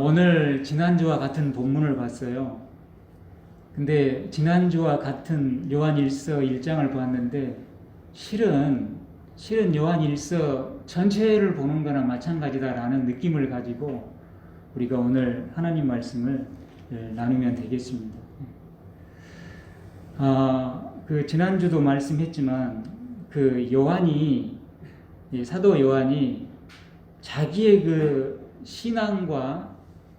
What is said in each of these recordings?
오늘 지난주와 같은 본문을 봤어요. 근데 지난주와 같은 요한일서 1장을 보았는데 실은 요한일서 전체를 보는 거나 마찬가지다라는 느낌을 가지고 우리가 오늘 하나님 말씀을 나누면 되겠습니다. 그 지난주도 말씀했지만 그 요한이 사도 요한이 자기의 그 신앙과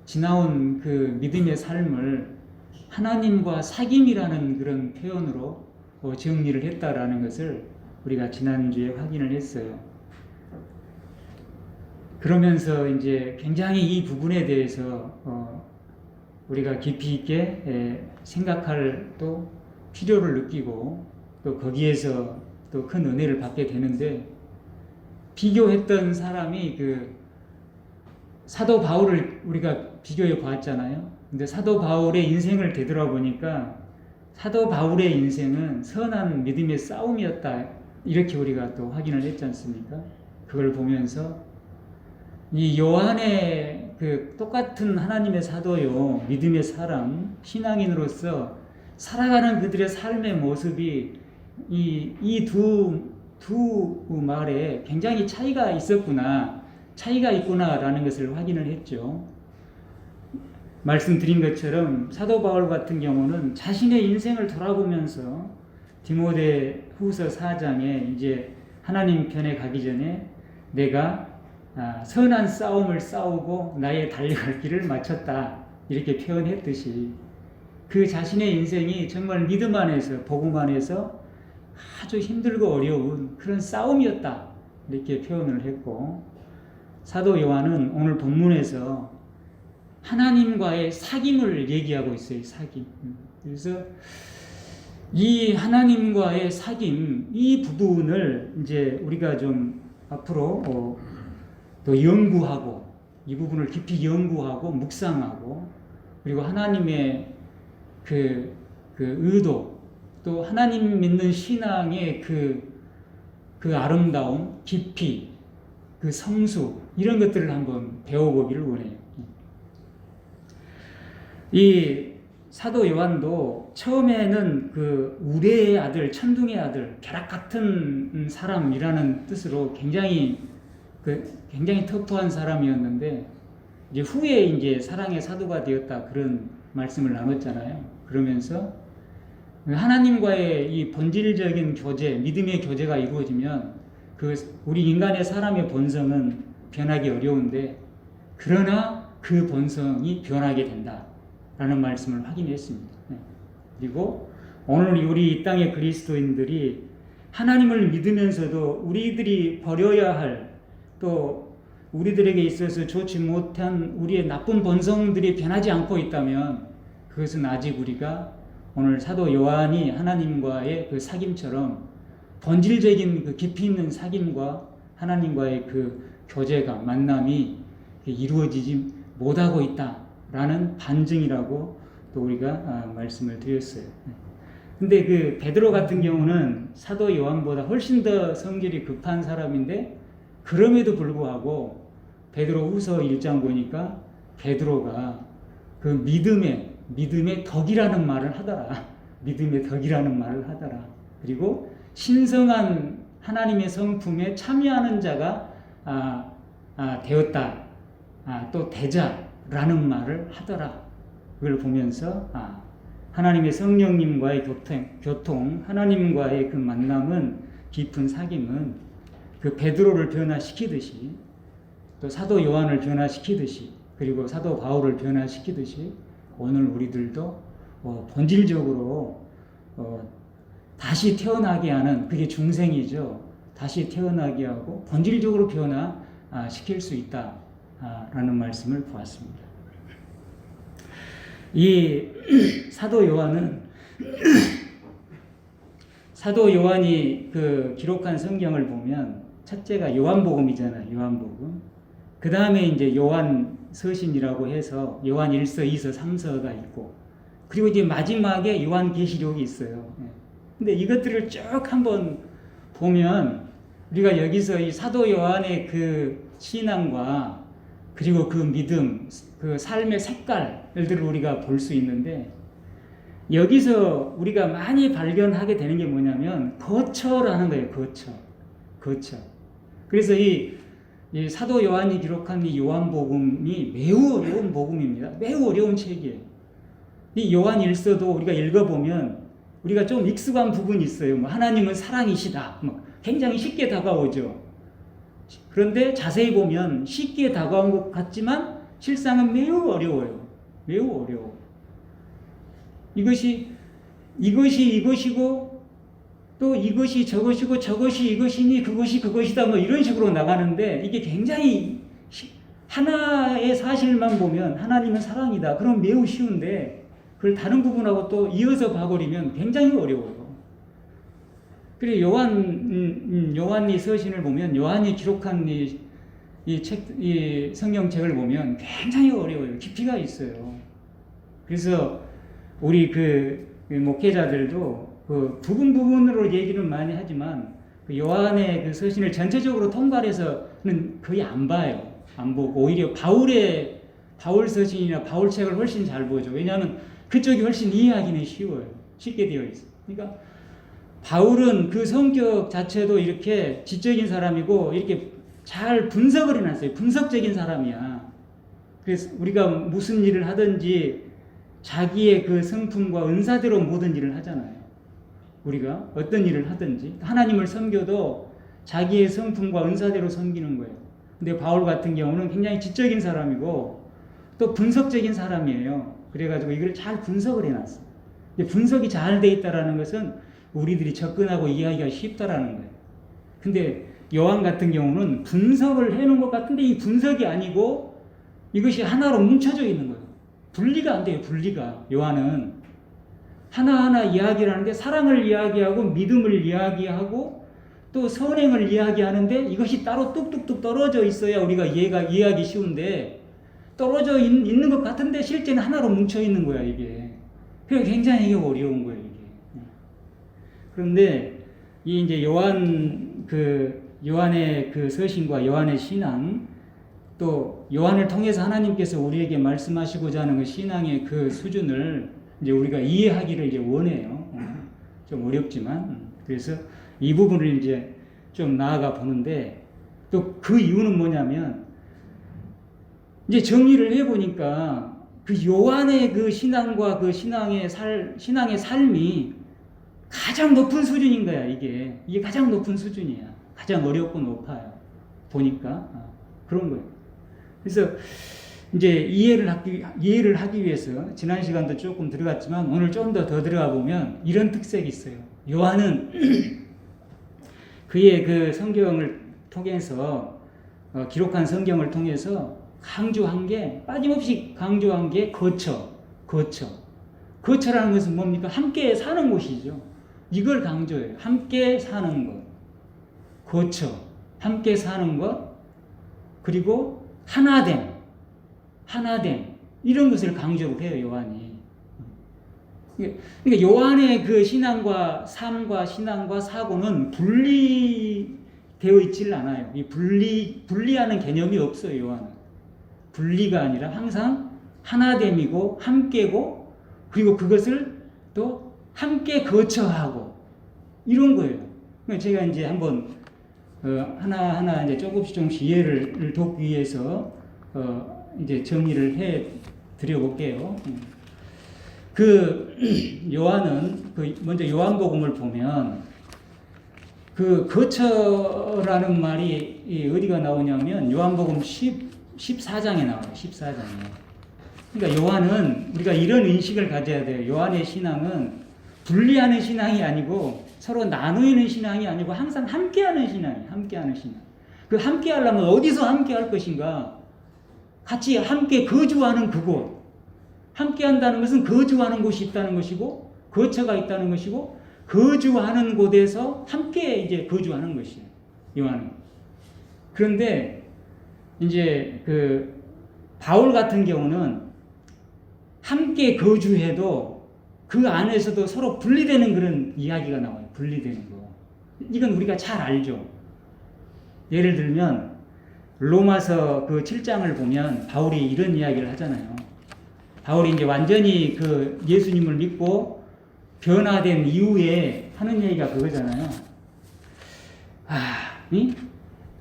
지나온 그 믿음의 삶을 하나님과 사귐이라는 그런 표현으로 정리를 했다라는 것을 우리가 지난주에 확인을 했어요. 그러면서 이제 굉장히 이 부분에 대해서 우리가 깊이 있게 생각할 또 필요를 느끼고 또 거기에서 또 큰 은혜를 받게 되는데, 비교했던 사람이 그 사도 바울을 우리가 비교해 보았잖아요. 근데 사도 바울의 인생을 되돌아보니까 사도 바울의 인생은 선한 믿음의 싸움이었다, 이렇게 우리가 또 확인을 했지 않습니까? 그걸 보면서 이 요한의 그 똑같은 하나님의 사도요, 믿음의 사람, 신앙인으로서 살아가는 그들의 삶의 모습이 이 두 말에 굉장히 차이가 있구나라는 것을 확인을 했죠. 말씀드린 것처럼 사도 바울 같은 경우는 자신의 인생을 돌아보면서 디모데 후서 4장에 이제 하나님 편에 가기 전에 내가 선한 싸움을 싸우고 나의 달려갈 길을 마쳤다, 이렇게 표현했듯이 그 자신의 인생이 정말 믿음 안에서, 복음 안에서 아주 힘들고 어려운 그런 싸움이었다, 이렇게 표현을 했고, 사도 요한은 오늘 본문에서 하나님과의 사귐을 얘기하고 있어요. 사귐. 그래서 이 하나님과의 사귐, 이 부분을 이제 우리가 좀 앞으로 또 연구하고, 이 부분을 깊이 연구하고 묵상하고, 그리고 하나님의 그 의도, 또 하나님 믿는 신앙의 그 아름다움, 깊이, 그 성수, 이런 것들을 한번 배워보기를 원해요. 이 사도 요한도 처음에는 그 우레의 아들, 천둥의 아들, 벼락 같은 사람이라는 뜻으로 굉장히 터프한 사람이었는데, 이제 후에 이제 사랑의 사도가 되었다, 그런 말씀을 나눴잖아요. 그러면서 하나님과의 이 본질적인 교제, 믿음의 교제가 이루어지면 우리 인간의 사람의 본성은 변하기 어려운데, 그러나 그 본성이 변하게 된다라는 말씀을 확인했습니다. 그리고 오늘 우리 이 땅의 그리스도인들이 하나님을 믿으면서도 우리들이 버려야 할, 또 우리들에게 있어서 좋지 못한 우리의 나쁜 본성들이 변하지 않고 있다면, 그것은 아직 우리가 오늘 사도 요한이 하나님과의 그 사귐처럼 본질적인 그 깊이 있는 사귐과 하나님과의 그 교제가, 만남이 이루어지지 못하고 있다라는 반증이라고 또 우리가 말씀을 드렸어요. 근데 그 베드로 같은 경우는 사도 요한보다 훨씬 더 성질이 급한 사람인데, 그럼에도 불구하고 베드로 후서 1장 보니까 베드로가 그 믿음의 덕이라는 말을 하더라. 믿음의 덕이라는 말을 하더라. 그리고 신성한 하나님의 성품에 참여하는 자가 되었다. 또 되자라는 말을 하더라. 그걸 보면서 하나님의 성령님과의 교통, 하나님과의 그 만남은, 깊은 사귐은 그 베드로를 변화시키듯이, 또 사도 요한을 변화시키듯이, 그리고 사도 바울을 변화시키듯이 오늘 우리들도 본질적으로 다시 태어나게 하는, 그게 중생이죠. 다시 태어나게 하고 본질적으로 변화시킬 수 있다라는 말씀을 보았습니다. 이 사도 요한이 그 기록한 성경을 보면 첫째가 요한복음이잖아요. 요한복음. 그 다음에 이제 요한 서신이라고 해서 요한 1서, 2서, 3서가 있고, 그리고 이제 마지막에 요한 계시록이 있어요. 근데 이것들을 쭉 한번 보면 우리가 여기서 이 사도 요한의 그 신앙과 그리고 그 믿음, 그 삶의 색깔들을 우리가 볼 수 있는데, 여기서 우리가 많이 발견하게 되는 게 뭐냐면 거처라는 거예요. 거처. 그래서 이 사도 요한이 기록한 이 요한복음이 매우 어려운 복음입니다. 매우 어려운 책이에요. 이 요한 일서도 우리가 읽어보면 우리가 좀 익숙한 부분이 있어요. 뭐 하나님은 사랑이시다. 뭐 굉장히 쉽게 다가오죠. 그런데 자세히 보면 쉽게 다가온 것 같지만 실상은 매우 어려워요. 매우 어려워. 이것이 이것이고 또 이것이 저것이고 저것이 이것이니 그것이 그것이다 뭐 이런 식으로 나가는데, 이게 굉장히 하나의 사실만 보면 하나님은 사랑이다 그럼 매우 쉬운데, 그걸 다른 부분하고 또 이어서 봐버리면 굉장히 어려워요. 그리고 요한이 서신을 보면, 요한이 기록한 이 성경책을 보면 굉장히 어려워요. 깊이가 있어요. 그래서 우리 그 목회자들도 그 부분으로 얘기는 많이 하지만 그 요한의 그 서신을 전체적으로 통달해서는 거의 안 봐요. 안 보고 오히려 바울 서신이나 바울 책을 훨씬 잘 보죠. 왜냐하면 그쪽이 훨씬 이해하기는 쉬워요. 쉽게 되어 있어요. 그러니까 바울은 그 성격 자체도 이렇게 지적인 사람이고 이렇게 잘 분석을 해놨어요. 분석적인 사람이야. 그래서 우리가 무슨 일을 하든지 자기의 그 성품과 은사대로 모든 일을 하잖아요. 우리가 어떤 일을 하든지 하나님을 섬겨도 자기의 성품과 은사대로 섬기는 거예요. 근데 바울 같은 경우는 굉장히 지적인 사람이고 또 분석적인 사람이에요. 그래가지고 이걸 잘 분석을 해놨어요. 분석이 잘 돼 있다라는 것은 우리들이 접근하고 이해하기가 쉽다라는 거예요. 근데 요한 같은 경우는 분석을 해놓은 것 같은데 이 분석이 아니고 이것이 하나로 뭉쳐져 있는 거예요. 분리가 안 돼요. 분리가. 요한은 하나하나 이야기를 하는데 사랑을 이야기하고 믿음을 이야기하고 또 선행을 이야기하는데 이것이 따로 뚝뚝뚝 떨어져 있어야 우리가 이해하기 쉬운데, 떨어져 있는 것 같은데 실제는 하나로 뭉쳐 있는 거야 이게. 그게 굉장히 어려운 거예요 이게. 그런데 이 이제 요한의 그 서신과 요한의 신앙, 또 요한을 통해서 하나님께서 우리에게 말씀하시고자 하는 그 신앙의 그 수준을 이제 우리가 이해하기를 이제 원해요. 좀 어렵지만. 그래서 이 부분을 이제 좀 나아가 보는데, 또 그 이유는 뭐냐면 이제 정리를 해보니까 그 요한의 그 신앙과 그 신앙의 삶이 가장 높은 수준인 거야. 이게 가장 높은 수준이야. 가장 어렵고 높아요. 보니까 그런 거예요. 그래서 이제 이해를 하기 위해서 지난 시간도 조금 들어갔지만 오늘 좀 더 들어가 보면 이런 특색이 있어요. 요한은 그의 그 성경을 통해서 기록한 성경을 통해서 빠짐없이 강조한 게 거처라는 것은 뭡니까? 함께 사는 곳이죠. 이걸 강조해요. 함께 사는 것, 거처, 함께 사는 것, 그리고 하나됨, 이런 것을 강조를 해요, 요한이. 그러니까 요한의 그 신앙과 삶과 신앙과 사고는 분리되어 있지를 않아요. 이 분리하는 개념이 없어요, 요한은. 분리가 아니라 항상 하나됨이고 함께고, 그리고 그것을 또 함께 거처하고 이런 거예요. 제가 이제 한번 하나하나 이제 조금씩 이해를 돕기 위해서 이제 정리를 해 드려볼게요. 그 요한은 먼저 요한복음을 보면 그 거처라는 말이 어디가 나오냐면 요한복음 14장에 나와요. 14장에. 그러니까 요한은 우리가 이런 인식을 가져야 돼요. 요한의 신앙은 분리하는 신앙이 아니고 서로 나누는 신앙이 아니고 항상 함께하는 신앙이에요. 함께하는 신앙. 그 함께하려면 어디서 함께할 것인가? 같이 함께 거주하는 그곳. 함께한다는 것은 거주하는 곳이 있다는 것이고, 거처가 있다는 것이고, 거주하는 곳에서 함께 이제 거주하는 것이에요. 요한은. 그런데 이제 그 바울 같은 경우는 함께 거주해도 그 안에서도 서로 분리되는 그런 이야기가 나와요. 분리되는 거. 이건 우리가 잘 알죠. 예를 들면 로마서 그 7장을 보면 바울이 이런 이야기를 하잖아요. 바울이 이제 완전히 그 예수님을 믿고 변화된 이후에 하는 얘기가 그거잖아요.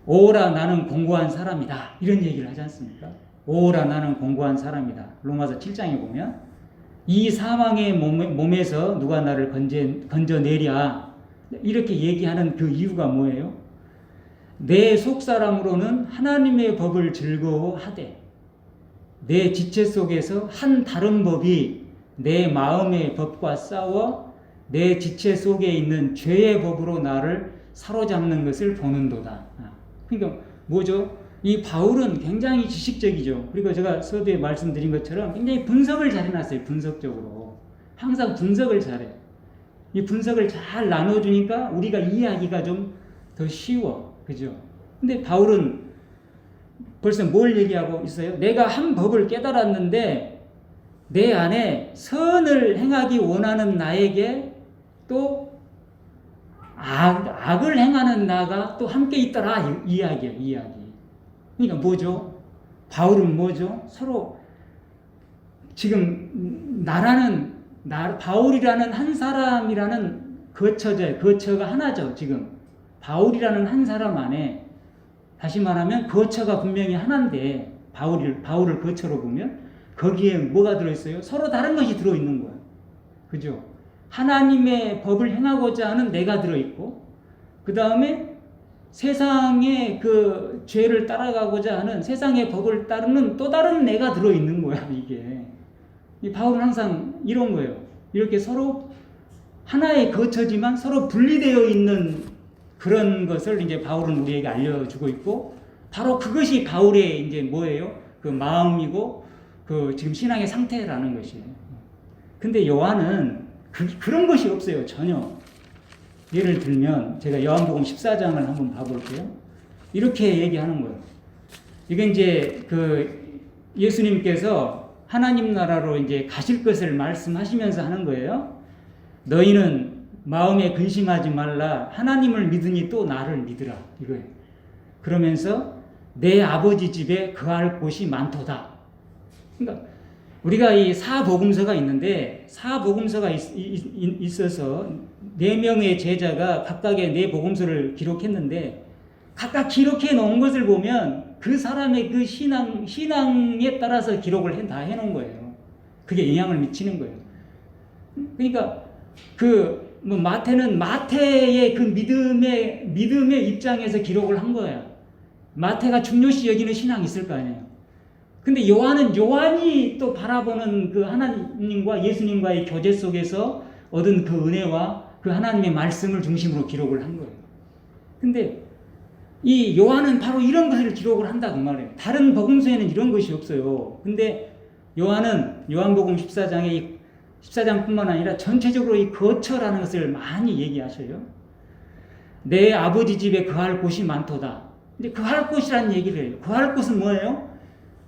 오라 나는 공고한 사람이다. 이런 얘기를 하지 않습니까? 오라 나는 공고한 사람이다. 로마서 7장에 보면 이 사망의 몸에서 누가 나를 건져내랴. 이렇게 얘기하는 그 이유가 뭐예요? 내 속사람으로는 하나님의 법을 즐거워하되 내 지체 속에서 한 다른 법이 내 마음의 법과 싸워 내 지체 속에 있는 죄의 법으로 나를 사로잡는 것을 보는도다. 그러니까 뭐죠? 이 바울은 굉장히 지식적이죠. 그리고 제가 서두에 말씀드린 것처럼 굉장히 분석을 잘 해놨어요. 분석적으로. 항상 분석을 잘해. 이 분석을 잘 나눠주니까 우리가 이해하기가 좀 더 쉬워. 그죠? 근데 바울은 벌써 뭘 얘기하고 있어요? 내가 한 법을 깨달았는데 내 안에 선을 행하기 원하는 나에게 또 악을 행하는 나가 또 함께 있더라. 이 이야기야, 이 이야기. 그러니까 뭐죠? 바울은 뭐죠? 서로 지금 바울이라는 한 사람이라는 거처가 하나죠. 지금 바울이라는 한 사람 안에 다시 말하면 거처가 분명히 하나인데 바울을 거처로 보면 거기에 뭐가 들어있어요? 서로 다른 것이 들어있는 거예요. 그죠? 하나님의 법을 행하고자 하는 내가 들어있고 그 다음에 세상의 그 죄를 따라가고자 하는 세상의 법을 따르는 또 다른 내가 들어있는 거야. 이게 이 바울은 항상 이런 거예요. 이렇게 서로 하나의 거처지만 서로 분리되어 있는 그런 것을 이제 바울은 우리에게 알려주고 있고 바로 그것이 바울의 이제 뭐예요? 그 마음이고 그 지금 신앙의 상태라는 것이에요. 근데 요한은 그런 것이 없어요. 전혀. 예를 들면 제가 요한복음 14장을 한번 봐볼게요. 이렇게 얘기하는 거예요. 이게 이제 그 예수님께서 하나님 나라로 이제 가실 것을 말씀하시면서 하는 거예요. 너희는 마음에 근심하지 말라. 하나님을 믿으니 또 나를 믿으라. 이거예요. 그러면서 내 아버지 집에 거할 곳이 많도다. 그러니까 우리가 이 사복음서가 있는데 사복음서가 있어서 4명의 제자가 각각의 4복음서를 기록했는데 각각 기록해 놓은 것을 보면 그 사람의 그 신앙에 따라서 기록을 다 해놓은 거예요. 그게 영향을 미치는 거예요. 그러니까 마태는 마태의 그 믿음의 입장에서 기록을 한 거야. 마태가 중요시 여기는 신앙이 있을 거 아니에요. 근데 요한은 요한이 또 바라보는 그 하나님과 예수님과의 교제 속에서 얻은 그 은혜와 그 하나님의 말씀을 중심으로 기록을 한 거예요. 근데 이 요한은 바로 이런 것을 기록을 한다고 말해요. 다른 복음서에는 이런 것이 없어요. 근데 요한은 요한복음 14장뿐만 아니라 전체적으로 이 거처라는 것을 많이 얘기하셔요. 내 아버지 집에 거할 곳이 많도다. 근데 거할 곳이라는 얘기를 해요. 거할 곳은 뭐예요?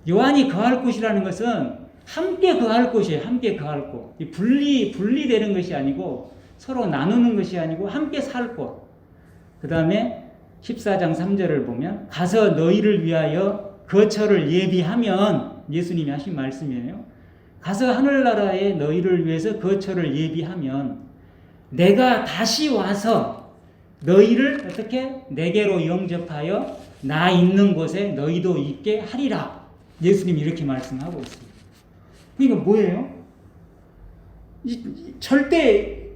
요한이 거할 곳이라는 것은 함께 거할 곳이에요. 함께 거할 곳. 분리되는 것이 아니고 서로 나누는 것이 아니고 함께 살 곳. 그 다음에 14장 3절을 보면 가서 너희를 위하여 거처를 예비하면 예수님이 하신 말씀이에요. 가서 하늘나라에 너희를 위해서 거처를 예비하면 내가 다시 와서 너희를 어떻게 내게로 영접하여 나 있는 곳에 너희도 있게 하리라. 예수님이 이렇게 말씀하고 있습니다. 그러니까 뭐예요? 절대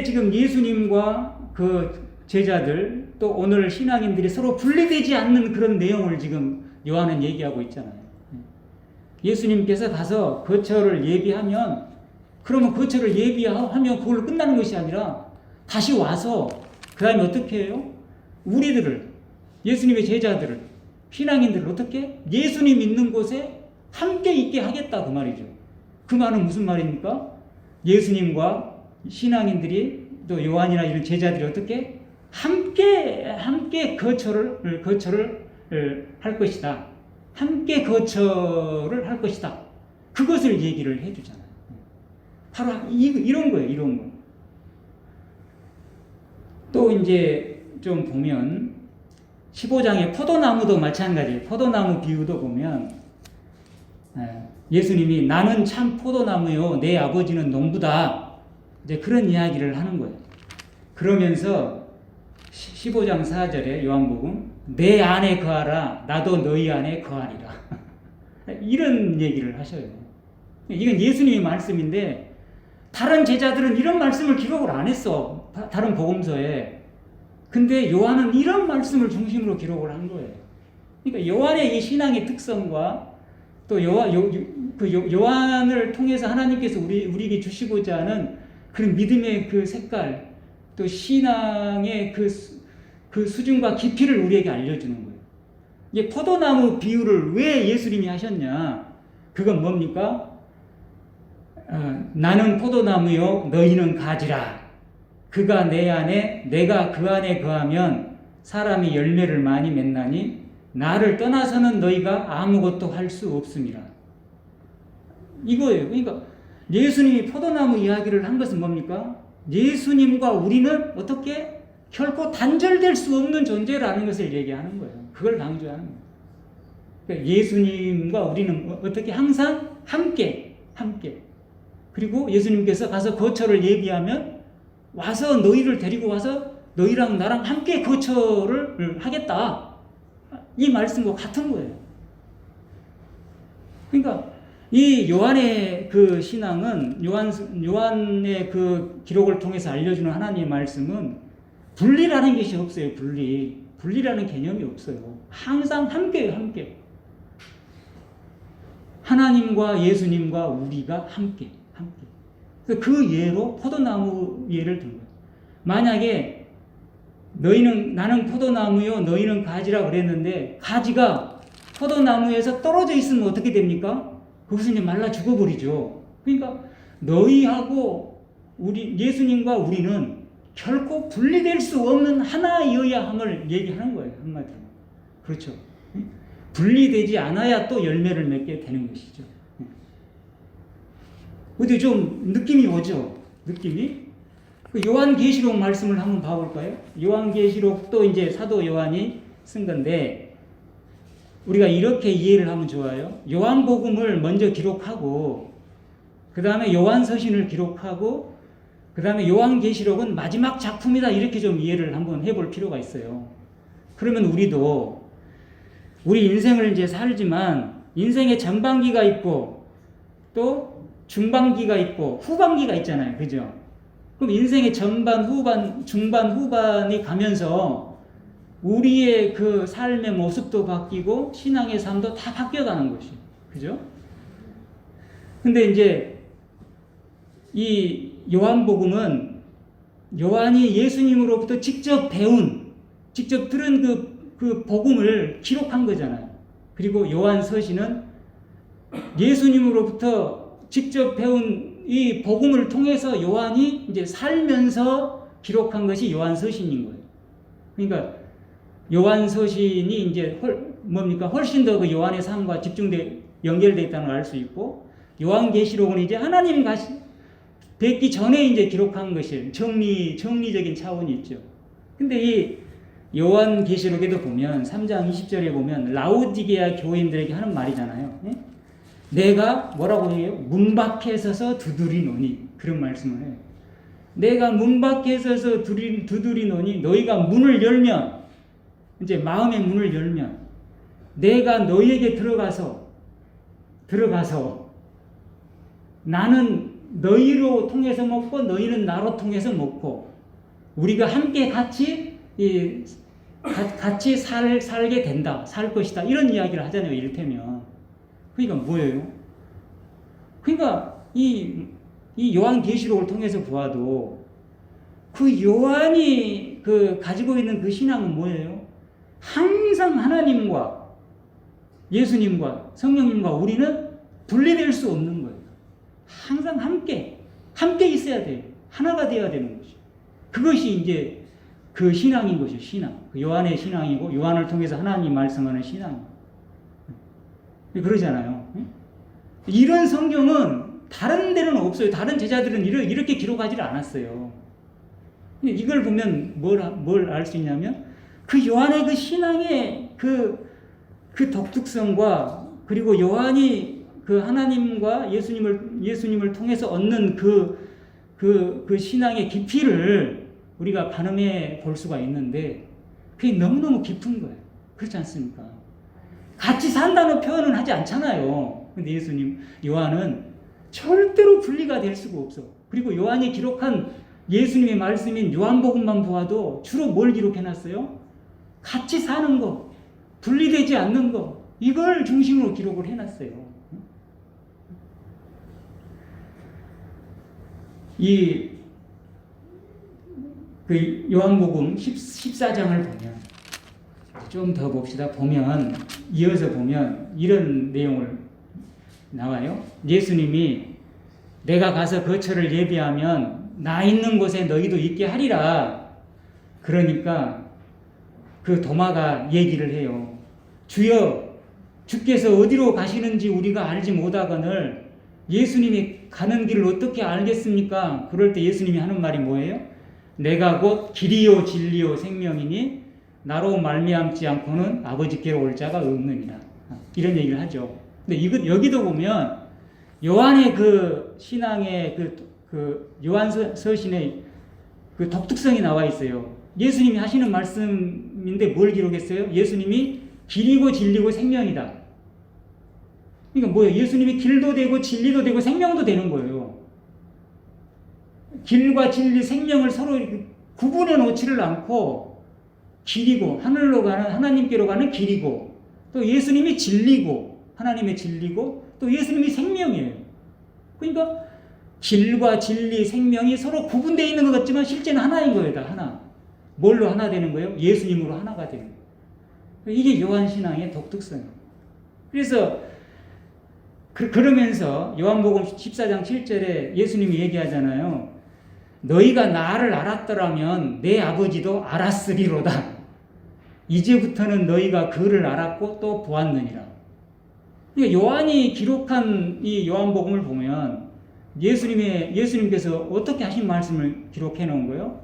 지금 예수님과 그 제자들 또 오늘 신앙인들이 서로 분리되지 않는 그런 내용을 지금 요한은 얘기하고 있잖아요. 예수님께서 가서 거처를 예비하면 그러면 거처를 예비하면 그걸로 끝나는 것이 아니라 다시 와서 그 다음에 어떻게 해요? 우리들을 예수님의 제자들을 신앙인들을 어떻게? 예수님 있는 곳에 함께 있게 하겠다 그 말이죠. 그 말은 무슨 말입니까? 예수님과 신앙인들이 또 요한이나 이런 제자들이 어떻게? 함께 거처를 할 것이다. 함께 거처를 할 것이다. 그것을 얘기를 해주잖아요. 바로 이런 거예요. 이런 거. 또 이제 좀 보면 15장의 포도나무도 마찬가지예요. 포도나무 비유도 보면 예수님이 나는 참 포도나무요 내 아버지는 농부다. 이제 그런 이야기를 하는 거예요. 그러면서 15장 4절에 요한복음 내 안에 거하라 나도 너희 안에 거하리라. 이런 얘기를 하셔요. 이건 예수님의 말씀인데 다른 제자들은 이런 말씀을 기록을 안 했어. 다른 복음서에. 근데 요한은 이런 말씀을 중심으로 기록을 한 거예요. 그러니까 요한의 이 신앙의 특성과 또 요한을 통해서 하나님께서 우리에게 주시고자 하는 그런 믿음의 그 색깔, 또 신앙의 그 수준과 깊이를 우리에게 알려주는 거예요. 이게 포도나무 비유를 왜 예수님이 하셨냐? 그건 뭡니까? 나는 포도나무요, 너희는 가지라. 그가 내 안에, 내가 그 안에 거하면 사람이 열매를 많이 맺나니 나를 떠나서는 너희가 아무것도 할 수 없음이라. 이거예요. 그러니까 예수님이 포도나무 이야기를 한 것은 뭡니까? 예수님과 우리는 어떻게 결코 단절될 수 없는 존재라는 것을 얘기하는 거예요. 그걸 강조하는 거예요. 그러니까 예수님과 우리는 어떻게 항상 함께. 그리고 예수님께서 가서 거처를 예비하면 와서 너희를 데리고 와서 너희랑 나랑 함께 거처를 하겠다. 이 말씀과 같은 거예요. 그러니까 이 요한의 그 신앙은 요한의 그 기록을 통해서 알려주는 하나님의 말씀은 분리라는 것이 없어요. 분리라는 개념이 없어요. 항상 함께예요. 함께. 하나님과 예수님과 우리가 함께. 그 예로 포도나무 예를 든 거예요. 만약에 나는 포도나무요 너희는 가지라 그랬는데 가지가 포도나무에서 떨어져 있으면 어떻게 됩니까? 거기서 이제 말라 죽어버리죠. 그러니까 너희하고 예수님과 우리는 결코 분리될 수 없는 하나여야 함을 얘기하는 거예요. 한마디로. 그렇죠. 분리되지 않아야 또 열매를 맺게 되는 것이죠. 어디 좀 느낌이 오죠? 느낌이? 요한계시록 말씀을 한번 봐볼까요? 요한계시록도 이제 사도 요한이 쓴 건데 우리가 이렇게 이해를 하면 좋아요. 요한복음을 먼저 기록하고 그 다음에 요한서신을 기록하고 그 다음에 요한계시록은 마지막 작품이다 이렇게 좀 이해를 한번 해볼 필요가 있어요. 그러면 우리도 우리 인생을 이제 살지만 인생의 전반기가 있고 또 중반기가 있고 후반기가 있잖아요. 그죠? 그럼 인생의 전반, 후반, 중반, 후반이 가면서 우리의 그 삶의 모습도 바뀌고 신앙의 삶도 다 바뀌어가는 것이. 그죠? 근데 이제 이 요한복음은 요한이 예수님으로부터 직접 들은 그 복음을 기록한 거잖아요. 그리고 요한서신은 예수님으로부터 직접 배운 이 복음을 통해서 요한이 이제 살면서 기록한 것이 요한서신인 거예요. 그러니까 요한서신이 이제 훨씬 더 그 요한의 삶과 연결되어 있다는 걸 알 수 있고, 요한계시록은 이제 하나님 뵙기 전에 이제 기록한 것이 정리적인 차원이 있죠. 근데 이 요한계시록에도 보면 3장 20절에 보면 라오디게아 교인들에게 하는 말이잖아요. 내가 뭐라고 해요? 문 밖에 서서 두드리노니. 그런 말씀을 해요. 내가 문 밖에 서서 두드리노니 너희가 문을 열면, 이제 마음의 문을 열면 내가 너희에게 들어가서 나는 너희로 통해서 먹고 너희는 나로 통해서 먹고 우리가 함께 같이 살게 된다. 살 것이다. 이런 이야기를 하잖아요. 이를테면. 그러니까 뭐예요? 그러니까 이 요한계시록을 통해서 보아도 그 요한이 가지고 있는 그 신앙은 뭐예요? 항상 하나님과 예수님과 성령님과 우리는 분리될 수 없는 거예요. 항상 함께 있어야 돼요. 하나가 되어야 되는 것이. 그것이 이제 그 신앙인 것이죠. 신앙. 그 요한의 신앙이고 요한을 통해서 하나님 말씀하는 신앙. 그러잖아요. 이런 성경은 다른 데는 없어요. 다른 제자들은 이렇게 기록하지 않았어요. 이걸 보면 뭘 알 수 있냐면 그 요한의 그 신앙의 그 독특성과 그리고 요한이 그 하나님과 예수님을 통해서 얻는 그 신앙의 깊이를 우리가 가늠해 볼 수가 있는데 그게 너무너무 깊은 거예요. 그렇지 않습니까? 같이 산다는 표현은 하지 않잖아요. 근데 요한은 절대로 분리가 될 수가 없어. 그리고 요한이 기록한 예수님의 말씀인 요한복음만 보아도 주로 뭘 기록해놨어요? 같이 사는 거, 분리되지 않는 거, 이걸 중심으로 기록을 해놨어요. 그 요한복음 14장을 보면 좀 더 봅시다. 이어서 보면 이런 내용을 나와요. 예수님이 내가 가서 거처를 예비하면 나 있는 곳에 너희도 있게 하리라. 그러니까 그 도마가 얘기를 해요. 주여, 주께서 어디로 가시는지 우리가 알지 못하거늘 예수님이 가는 길을 어떻게 알겠습니까? 그럴 때 예수님이 하는 말이 뭐예요? 내가 곧 길이요 진리요 생명이니 나로 말미암지 않고는 아버지께로 올 자가 없느니라. 이런 얘기를 하죠. 근데 여기도 보면 요한의 그 신앙의 그 요한 서신의 그 독특성이 나와 있어요. 예수님이 하시는 말씀인데 뭘 기록했어요? 예수님이 길이고 진리고 생명이다. 그러니까 뭐예요? 예수님이 길도 되고 진리도 되고 생명도 되는 거예요. 길과 진리, 생명을 서로 이렇게 구분해 놓지를 않고 길이고 하나님께로 가는 길이고 또 예수님이 진리고 하나님의 진리고 또 예수님이 생명이에요. 그러니까 길과 진리, 생명이 서로 구분되어 있는 것 같지만 실제는 하나인 거예요. 다 하나. 뭘로 하나 되는 거예요? 예수님으로 하나가 되는 거예요. 이게 요한신앙의 독특성이에요. 그래서 그러면서 요한복음 14장 7절에 예수님이 얘기하잖아요. 너희가 나를 알았더라면 내 아버지도 알았으리로다. 이제부터는 너희가 그를 알았고 또 보았느니라. 그러니까 요한이 기록한 이 요한복음을 보면 예수님께서 어떻게 하신 말씀을 기록해 놓은 거예요?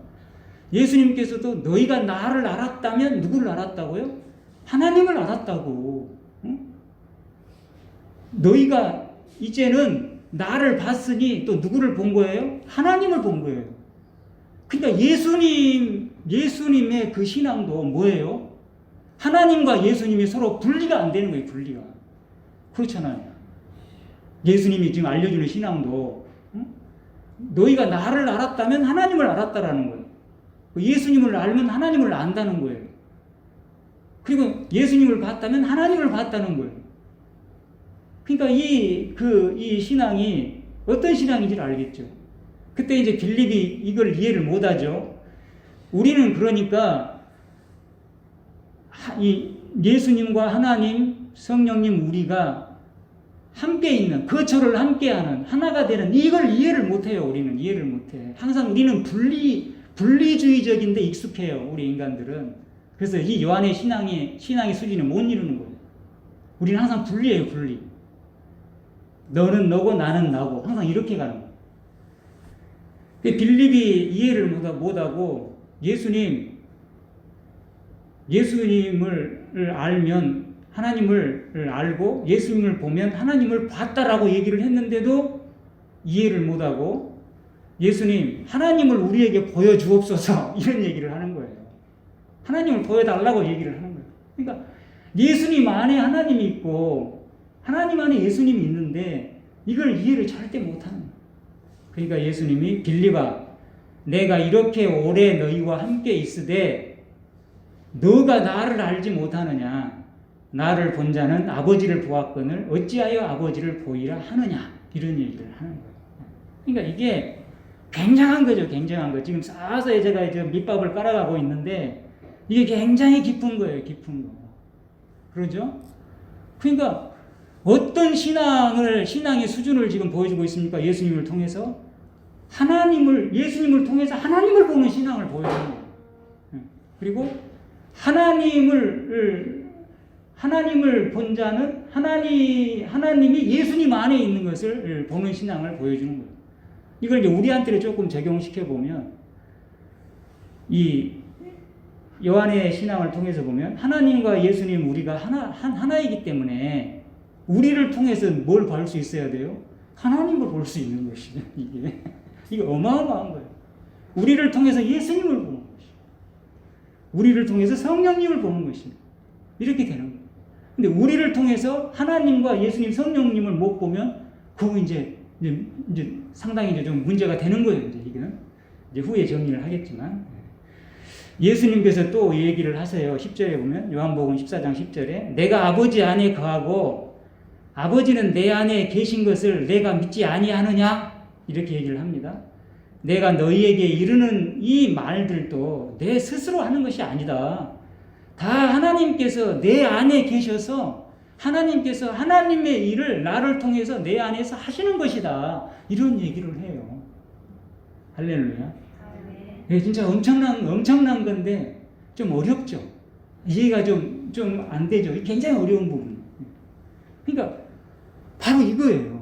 예수님께서도 너희가 나를 알았다면 누구를 알았다고요? 하나님을 알았다고. 응? 너희가 이제는 나를 봤으니 또 누구를 본 거예요? 하나님을 본 거예요. 그러니까 예수님의 그 신앙도 뭐예요? 하나님과 예수님이 서로 분리가 안 되는 거예요. 분리가. 그렇잖아요. 예수님이 지금 알려주는 신앙도 너희가 나를 알았다면 하나님을 알았다라는 거예요. 예수님을 알면 하나님을 안다는 거예요. 그리고 예수님을 봤다면 하나님을 봤다는 거예요. 그러니까 이 신앙이 어떤 신앙인지를 알겠죠. 그때 이제 빌립이 이걸 이해를 못하죠. 우리는 그러니까 이 예수님과 하나님, 성령님 우리가 함께 있는, 거처를 함께하는, 하나가 되는 이걸 이해를 못해요. 우리는 이해를 못해. 항상 우리는 분리주의적인데 익숙해요. 우리 인간들은. 그래서 이 요한의 신앙의 수준을 못 이루는 거예요. 우리는 항상 분리해요. 분리. 너는 너고 나는 나고 항상 이렇게 가는 거예요. 빌립이 이해를 못하고 예수님을 알면 하나님을 알고 예수님을 보면 하나님을 봤다라고 얘기를 했는데도 이해를 못하고 예수님 하나님을 우리에게 보여주옵소서 이런 얘기를 하는 거예요. 하나님을 보여달라고 얘기를 하는 거예요. 그러니까 예수님 안에 하나님이 있고 하나님 안에 예수님이 있는데 이걸 이해를 절대 못하는 거예요. 그러니까 예수님이 빌립아 내가 이렇게 오래 너희와 함께 있으되 너가 나를 알지 못하느냐 나를 본 자는 아버지를 보았거늘 어찌하여 아버지를 보이라 하느냐 이런 얘기를 하는 거예요. 그러니까 이게 굉장한 거죠. 굉장한 거. 지금 서서히 제가 이제 밑밥을 깔아가고 있는데 이게 굉장히 깊은 거예요. 깊은 거. 그러죠? 그러니까 어떤 신앙의 수준을 지금 보여주고 있습니까? 예수님을 통해서 예수님을 통해서 하나님을 보는 신앙을 보여주는 거예요. 그리고 하나님을 본 자는 하나님이 예수님 안에 있는 것을 보는 신앙을 보여주는 거예요. 이걸 이제 우리한테 조금 적용시켜 보면 요한의 신앙을 통해서 보면 하나님과 예수님 우리가 하나이기 때문에 우리를 통해서 뭘 볼 수 있어야 돼요? 하나님을 볼 수 있는 것이죠. 이게 어마어마한 거예요. 우리를 통해서 예수님을 보는 것이죠. 우리를 통해서 성령님을 보는 것입니다. 이렇게 되는 거예요. 근데 우리를 통해서 하나님과 예수님 성령님을 못 보면 그거 이제 상당히 이제 좀 문제가 되는 거예요. 이거는 이제 후에 정리를 하겠지만 예수님께서 또 얘기를 하세요. 10절에 보면 요한복음 14장 10절에 내가 아버지 안에 거하고 아버지는 내 안에 계신 것을 내가 믿지 아니하느냐 이렇게 얘기를 합니다. 내가 너희에게 이르는 이 말들도 내 스스로 하는 것이 아니다. 다 하나님께서 내 안에 계셔서 하나님께서 하나님의 일을 나를 통해서 내 안에서 하시는 것이다. 이런 얘기를 해요. 할렐루야. 네, 진짜 엄청난 건데 좀 어렵죠. 이해가 좀 안 되죠. 굉장히 어려운 부분. 그러니까 바로 이거예요.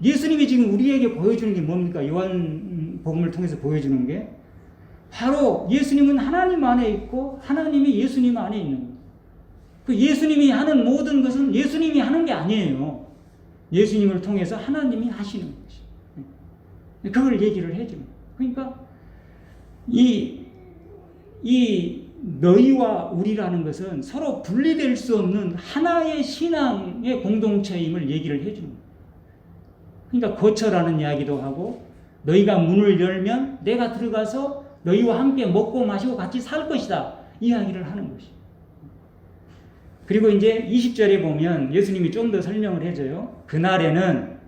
예수님이 지금 우리에게 보여주는 게 뭡니까? 요한복음을 통해서 보여주는 게 바로 예수님은 하나님 안에 있고 하나님이 예수님 안에 있는 거예요. 그 예수님이 하는 모든 것은 예수님이 하는 게 아니에요. 예수님을 통해서 하나님이 하시는 것이에요. 그걸 얘기를 해줘요. 그러니까 이 너희와 우리라는 것은 서로 분리될 수 없는 하나의 신앙의 공동체임을 얘기를 해주는 거예요. 그러니까 거처라는 이야기도 하고 너희가 문을 열면 내가 들어가서 너희와 함께 먹고 마시고 같이 살 것이다. 이야기를 하는 것이에요. 그리고 이제 20절에 보면 예수님이 좀 더 설명을 해줘요. 그날에는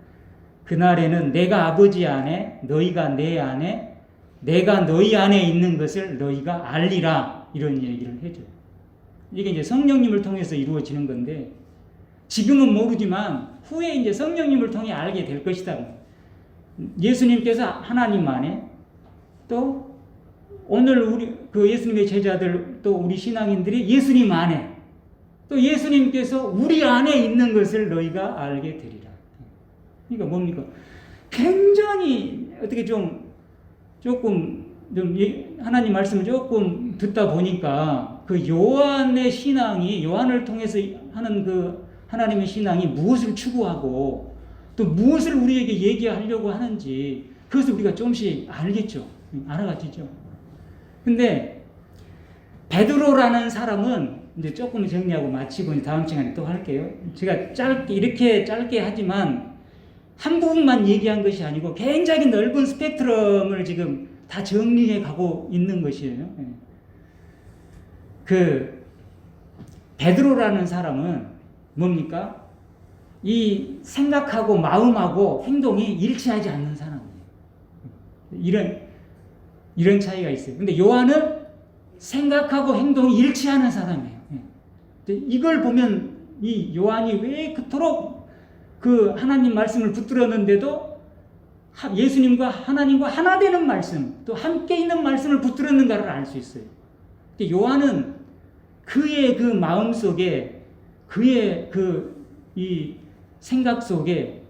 내가 아버지 안에 너희가 내 안에 내가 너희 안에 있는 것을 너희가 알리라. 이런 얘기를 해줘요. 이게 이제 성령님을 통해서 이루어지는 건데 지금은 모르지만 후에 이제 성령님을 통해 알게 될 것이다. 예수님께서 하나님 안에 또 오늘 우리 그 예수님의 제자들 또 우리 신앙인들이 예수님 안에 또 예수님께서 우리 안에 있는 것을 너희가 알게 되리라. 그러니까 뭡니까? 굉장히 어떻게 조금 하나님 말씀을 조금 듣다 보니까 그 요한의 신앙이 요한을 통해서 하는 그 하나님의 신앙이 무엇을 추구하고 또 무엇을 우리에게 얘기하려고 하는지 그것을 우리가 조금씩 알겠죠. 알아가지죠. 근데 베드로라는 사람은 이제 조금 정리하고 마치고 다음 시간에 또 할게요. 제가 이렇게 짧게 하지만 한 부분만 얘기한 것이 아니고 굉장히 넓은 스펙트럼을 지금 다 정리해 가고 있는 것이에요. 그 베드로라는 사람은 뭡니까? 이 생각하고 마음하고 행동이 일치하지 않는 사람이에요. 이런 차이가 있어요. 근데 요한은 생각하고 행동이 일치하는 사람이에요. 이걸 보면 이 요한이 왜 그토록 그 하나님 말씀을 붙들었는데도 예수님과 하나님과 하나 되는 말씀, 또 함께 있는 말씀을 붙들었는가를 알 수 있어요. 요한은 그의 그 마음 속에, 그의 이 생각 속에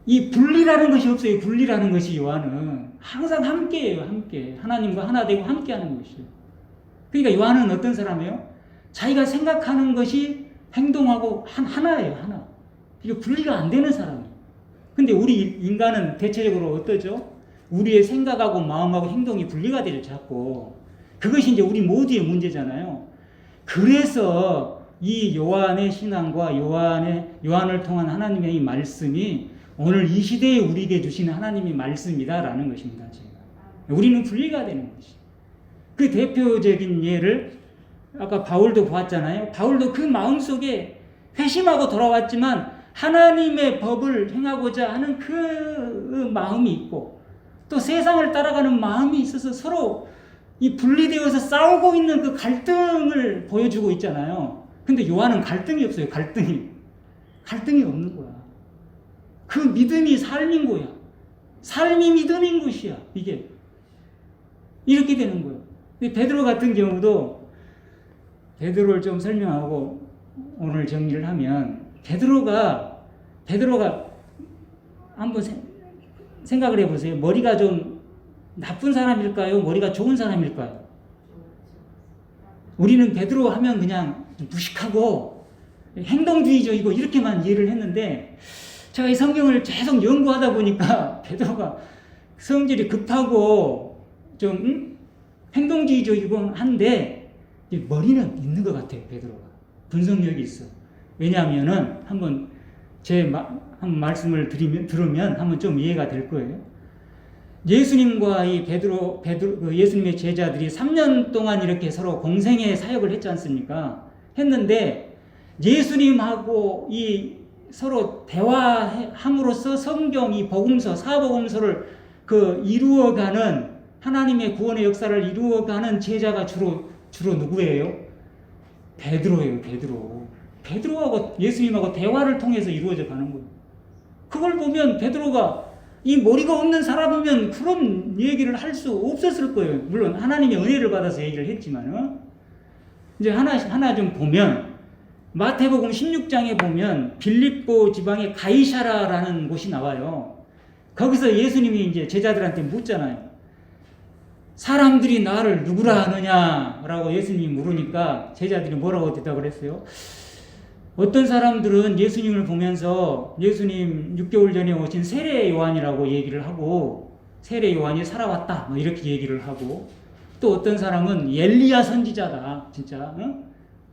이 분리라는 것이 없어요. 분리라는 것이 요한은 항상 함께예요. 함께 하나님과 하나 되고 함께하는 것이에요. 그러니까 요한은 어떤 사람이에요? 자기가 생각하는 것이 행동하고 하나예요. 하나. 이게 분리가 안 되는 사람이에요. 근데 우리 인간은 대체적으로 어떠죠? 우리의 생각하고 마음하고 행동이 분리가 되죠, 자꾸. 그것이 이제 우리 모두의 문제잖아요. 그래서 이 요한의 신앙과 요한을 통한 하나님의 이 말씀이 오늘 이 시대에 우리에게 주시는 하나님의 말씀이다라는 것입니다. 제가. 우리는 분리가 되는 것이. 그 대표적인 예를 아까 바울도 보았잖아요. 바울도 그 마음속에 회심하고 돌아왔지만 하나님의 법을 행하고자 하는 그 마음이 있고 또 세상을 따라가는 마음이 있어서 서로 이 분리되어서 싸우고 있는 그 갈등을 보여주고 있잖아요. 근데 요한은 갈등이 없어요. 갈등이 없는 거야. 그 믿음이 삶인 거야. 삶이 믿음인 것이야. 이게 이렇게 되는 거예요. 베드로 같은 경우도 베드로를 좀 설명하고 오늘 정리를 하면 베드로가 한번 생각을 해보세요. 머리가 좀 나쁜 사람일까요? 머리가 좋은 사람일까요? 우리는 베드로 하면 그냥 무식하고 행동주의적이고 이렇게만 이해를 했는데, 제가 이 성경을 계속 연구하다 보니까 베드로가 성질이 급하고 좀 행동주의적이고 한데 머리는 있는 것 같아요. 베드로가 분석력이 있어. 왜냐하면은 한번 한 말씀을 들으면 한번 좀 이해가 될 거예요. 예수님과 이 예수님의 제자들이 3년 동안 이렇게 서로 공생의 사역을 했지 않습니까? 했는데 예수님하고 이 서로 대화함으로써 성경 이 복음서, 사복음서를 이루어가는, 하나님의 구원의 역사를 이루어가는 제자가 주로 누구예요? 베드로예요. 베드로하고 예수님하고 대화를 통해서 이루어져 가는 거예요. 그걸 보면 베드로가 이 머리가 없는 사람이면 그런 얘기를 할 수 없었을 거예요. 물론 하나님의 은혜를 받아서 얘기를 했지만, 이제 하나 좀 보면, 마태복음 16장에 보면 빌립보 지방의 가이사라라는 곳이 나와요. 거기서 예수님이 이제 제자들한테 묻잖아요. 사람들이 나를 누구라 하느냐라고 예수님이 물으니까 제자들이 뭐라고 대답을 했어요? 어떤 사람들은 예수님을 보면서 예수님 6개월 전에 오신 세례 요한이라고 얘기를 하고, 세례 요한이 살아왔다 이렇게 얘기를 하고, 또 어떤 사람은 엘리야 선지자다, 진짜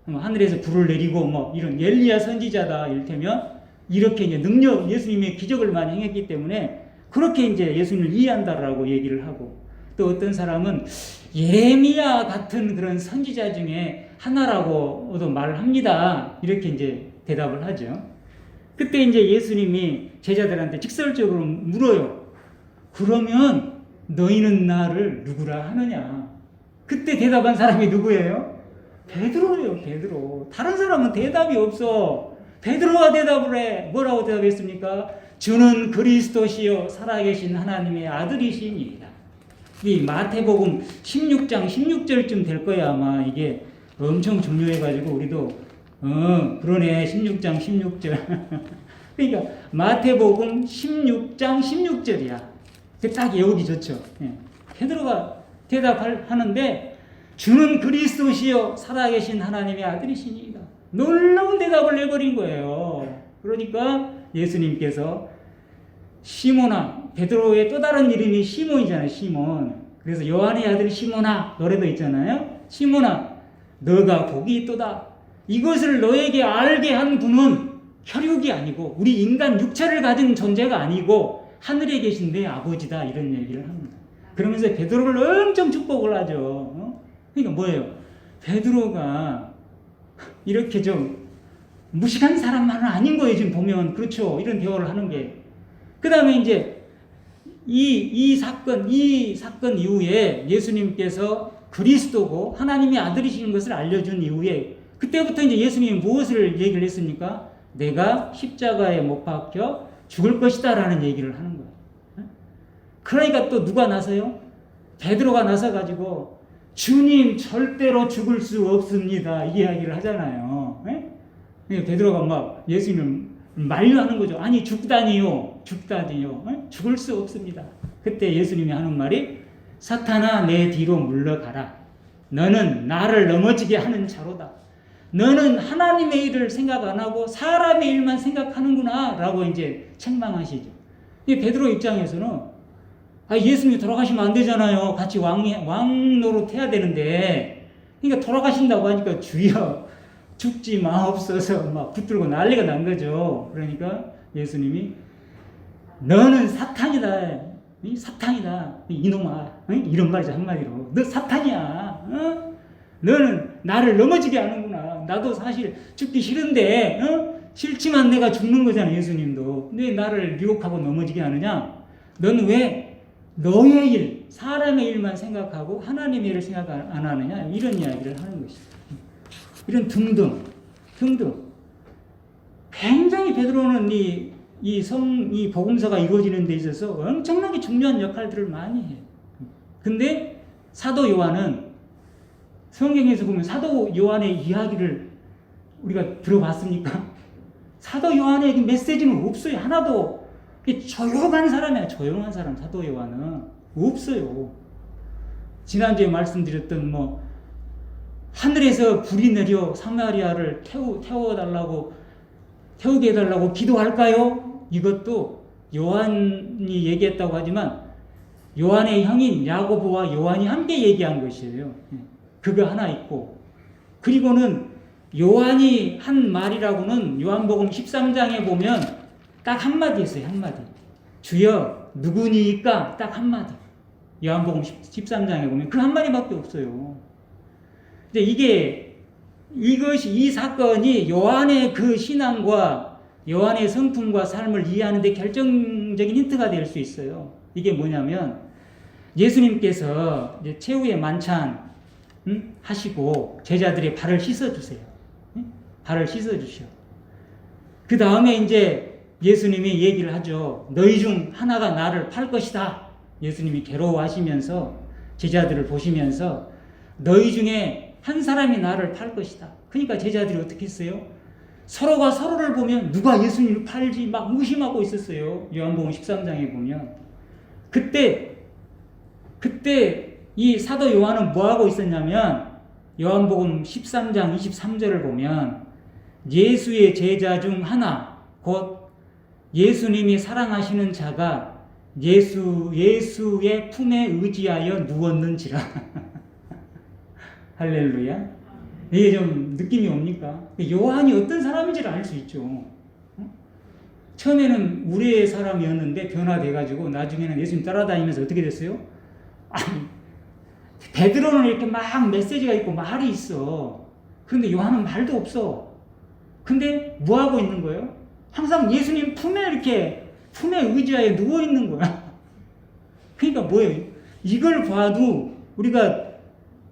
하늘에서 불을 내리고 이런 엘리야 선지자다 이를테면, 이렇게 이제 예수님의 기적을 많이 행했기 때문에 그렇게 이제 예수님을 이해한다라고 얘기를 하고, 또 어떤 사람은 예레미야 같은 그런 선지자 중에 하나라고도 말을 합니다. 이렇게 이제 대답을 하죠. 그때 이제 예수님이 제자들한테 직설적으로 물어요. 그러면 너희는 나를 누구라 하느냐? 그때 대답한 사람이 누구예요? 베드로예요. 베드로. 다른 사람은 대답이 없어. 베드로가 대답을 해. 뭐라고 대답했습니까? 주는 그리스도시요 살아계신 하나님의 아들이시니이다. 이 마태복음 16장 16절쯤 될 거야. 아마 이게 엄청 중요해가지고 우리도 그러네 16장 16절 그러니까 마태복음 16장 16절이야. 딱 외우기 좋죠. 베드로가 대답하는데 주는 그리스도시요 살아계신 하나님의 아들이시니이다. 놀라운 대답을 내버린 거예요. 그러니까 예수님께서 시몬아, 베드로의 또 다른 이름이 시몬이잖아요. 시몬. 그래서 요한의 아들 시몬아 노래도 있잖아요. 시몬아 너가 복이 있도다. 이것을 너에게 알게 한 분은 혈육이 아니고 우리 인간 육체를 가진 존재가 아니고 하늘에 계신 내 아버지다. 이런 얘기를 합니다. 그러면서 베드로를 엄청 축복을 하죠. 그러니까 뭐예요? 베드로가 이렇게 좀 무식한 사람만은 아닌 거예요. 지금 보면. 그렇죠. 이런 대화를 하는 게. 그 다음에 이제 이 사건 이후에 예수님께서 그리스도고 하나님의 아들이신 것을 알려준 이후에 그때부터 이제 예수님이 무엇을 얘기를 했습니까? 내가 십자가에 못 박혀 죽을 것이다 라는 얘기를 하는 거예요. 그러니까 또 누가 나서요? 베드로가 나서가지고 주님 절대로 죽을 수 없습니다 이야기를 하잖아요. 베드로가 막 예수님을 만류하는 거죠. 아니 죽다니요. 죽을 수 없습니다. 그때 예수님이 하는 말이 사탄아 내 뒤로 물러가라. 너는 나를 넘어지게 하는 자로다. 너는 하나님의 일을 생각 안 하고 사람의 일만 생각하는구나 라고 이제 책망하시죠. 이 베드로 입장에서는 예수님이 돌아가시면 안 되잖아요. 같이 왕 노릇 해야 되는데, 그러니까 돌아가신다고 하니까 주여 죽지 마옵소서 막 붙들고 난리가 난 거죠. 그러니까 예수님이 너는 사탄이다. 사탄이다. 이놈아. 이런 말이죠. 한마디로. 너 사탄이야. 너는 나를 넘어지게 하는구나. 나도 사실 죽기 싫은데 싫지만 내가 죽는 거잖아. 예수님도. 왜 나를 유혹하고 넘어지게 하느냐? 너는 왜 너의 일, 사람의 일만 생각하고 하나님의 일을 생각 안 하느냐? 이런 이야기를 하는 것이죠. 이런 등등. 굉장히 베드로는 이 복음서가 이루어지는 데 있어서 엄청나게 중요한 역할들을 많이 해요. 근데 사도 요한은 성경에서 보면 사도 요한의 이야기를 우리가 들어봤습니까? 사도 요한의 메시지는 없어요. 하나도. 조용한 사람이야. 조용한 사람. 사도 요한은 없어요. 지난주에 말씀드렸던 하늘에서 불이 내려 사마리아를 태우게 해달라고 기도할까요? 이것도 요한이 얘기했다고 하지만 요한의 형인 야고보와 요한이 함께 얘기한 것이에요. 그거 하나 있고, 그리고는 요한이 한 말이라고는 요한복음 13장에 보면 딱 한마디 했어요. 한마디. 주여 누구니까? 딱 한마디. 요한복음 13장에 보면 그 한마디밖에 없어요. 근데 이 사건이 요한의 그 신앙과 요한의 성품과 삶을 이해하는 데 결정적인 힌트가 될 수 있어요. 이게 뭐냐면 예수님께서 이제 최후의 만찬 하시고 제자들의 발을 씻어주세요. 발을 씻어주셔. 그 다음에 이제 예수님이 얘기를 하죠. 너희 중 하나가 나를 팔 것이다. 예수님이 괴로워하시면서 제자들을 보시면서 너희 중에 한 사람이 나를 팔 것이다. 그러니까 제자들이 어떻게 했어요? 서로가 서로를 보면 누가 예수님을 팔지 막 의심하고 있었어요. 요한복음 13장에 보면. 그때 이 사도 요한은 뭐하고 있었냐면 요한복음 13장 23절을 보면 예수의 제자 중 하나 곧 예수님이 사랑하시는 자가 예수의 품에 의지하여 누웠는지라. 할렐루야. 이게 좀 느낌이 옵니까? 요한이 어떤 사람인지를 알 수 있죠. 처음에는 우리의 사람이었는데 변화돼가지고 나중에는 예수님 따라다니면서 어떻게 됐어요? 아니, 베드로는 이렇게 막 메시지가 있고 말이 있어. 그런데 요한은 말도 없어. 근데 뭐 하고 있는 거예요? 항상 예수님 품에 의지하여 누워 있는 거야. 그러니까 뭐예요? 이걸 봐도 우리가